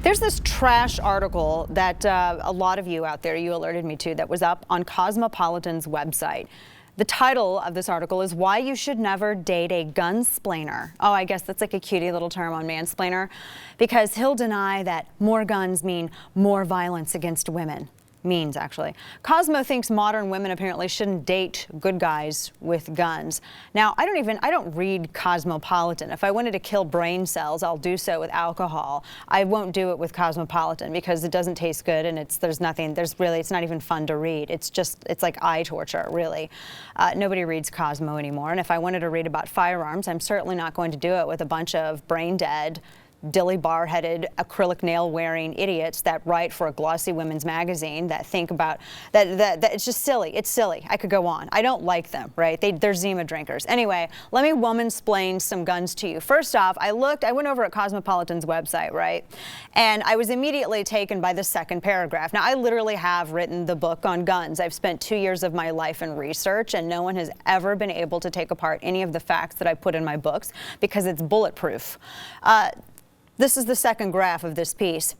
There's this trash article that a lot of you out there, you alerted me to, that was up on Cosmopolitan's website. The title of this article is Why You Should Never Date a Gunsplainer. Oh, I guess that's like a cutie little term on mansplainer, because he'll deny that more guns mean more violence against women. Means, actually. Cosmo thinks modern women apparently shouldn't date good guys with guns. Now, I don't read Cosmopolitan. If I wanted to kill brain cells, I'll do so with alcohol. I won't do it with Cosmopolitan because it doesn't taste good and it's not even fun to read. It's like eye torture, really. Nobody reads Cosmo anymore, and if I wanted to read about firearms, I'm certainly not going to do it with a bunch of brain-dead, dilly bar-headed, acrylic nail-wearing idiots that write for a glossy women's magazine that think about that it's just silly. It's silly. I could go on. I don't like them, right? They're Zima drinkers. Anyway, let me womansplain some guns to you. First off, I went over at Cosmopolitan's website, right? And I was immediately taken by the second paragraph. Now, I literally have written the book on guns. I've spent 2 years of my life in research, and no one has ever been able to take apart any of the facts that I put in my books because it's bulletproof. This is the second graph of this piece.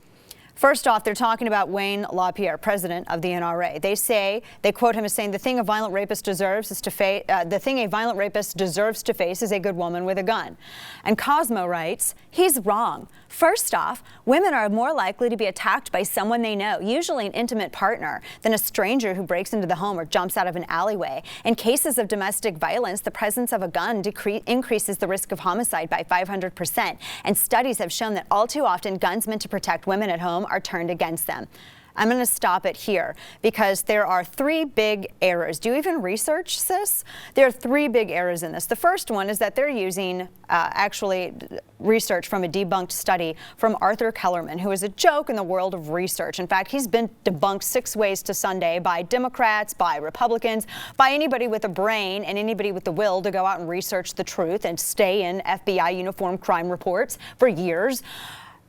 First off, they're talking about Wayne LaPierre, president of the NRA. They quote him as saying, the thing a violent rapist deserves to face is a good woman with a gun. And Cosmo writes, he's wrong. First off, women are more likely to be attacked by someone they know, usually an intimate partner, than a stranger who breaks into the home or jumps out of an alleyway. In cases of domestic violence, the presence of a gun increases the risk of homicide by 500%. And studies have shown that all too often, guns meant to protect women at home are turned against them. I'm going to stop it here because there are 3 big errors. Do you even research this? There are 3 big errors in this. The first one is that they're using actually research from a debunked study from Arthur Kellerman, who is a joke in the world of research. In fact, he's been debunked 6 ways to Sunday by Democrats, by Republicans, by anybody with a brain and anybody with the will to go out and research the truth and stay in FBI uniform crime reports for years.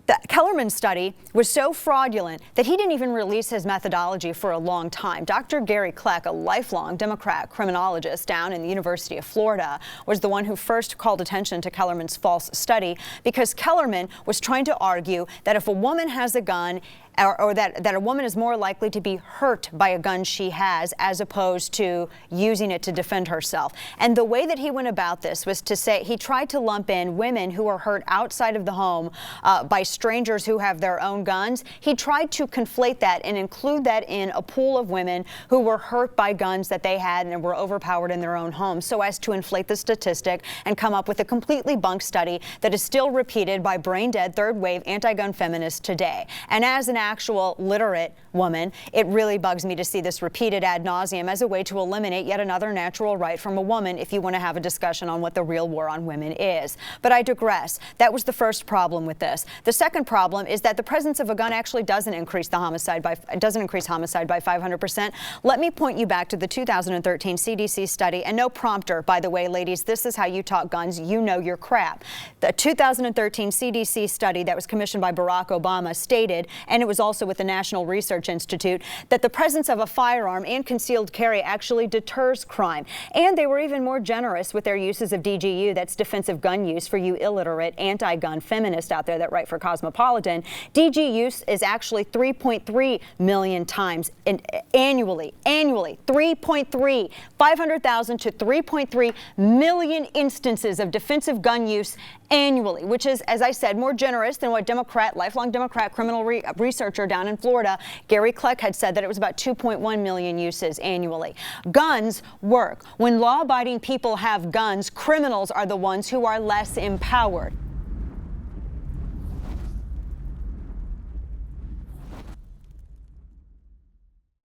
The Kellerman study was so fraudulent that he didn't even release his methodology for a long time. Dr. Gary Kleck, a lifelong Democrat criminologist down in the University of Florida, was the one who first called attention to Kellerman's false study because Kellerman was trying to argue that if a woman has a gun, or that a woman is more likely to be hurt by a gun she has as opposed to using it to defend herself. And the way that he went about this was to say he tried to lump in women who are hurt outside of the home by strangers who have their own guns. He tried to conflate that and include that in a pool of women who were hurt by guns that they had and were overpowered in their own homes, so as to inflate the statistic and come up with a completely bunked study that is still repeated by brain-dead, third-wave anti-gun feminists today. And as an actual literate woman, it really bugs me to see this repeated ad nauseum as a way to eliminate yet another natural right from a woman if you want to have a discussion on what the real war on women is. But I digress. That was the first problem with this. The second problem is that the presence of a gun actually doesn't increase homicide by 500%. Let me point you back to the 2013 CDC study, and no prompter, by the way, ladies, this is how you talk guns, you know your crap. The 2013 CDC study that was commissioned by Barack Obama stated, and it was also with the National Research Institute, that the presence of a firearm and concealed carry actually deters crime. And they were even more generous with their uses of DGU, that's defensive gun use, for you illiterate anti-gun feminists out there that write for Cosmopolitan. DG use is actually 3.3 million times annually. 3.3, 500,000 to 3.3 million instances of defensive gun use annually, which is, as I said, more generous than what lifelong Democrat criminal researcher down in Florida, Gary Kleck, had said, that it was about 2.1 million uses annually. Guns work. When law-abiding people have guns, criminals are the ones who are less empowered.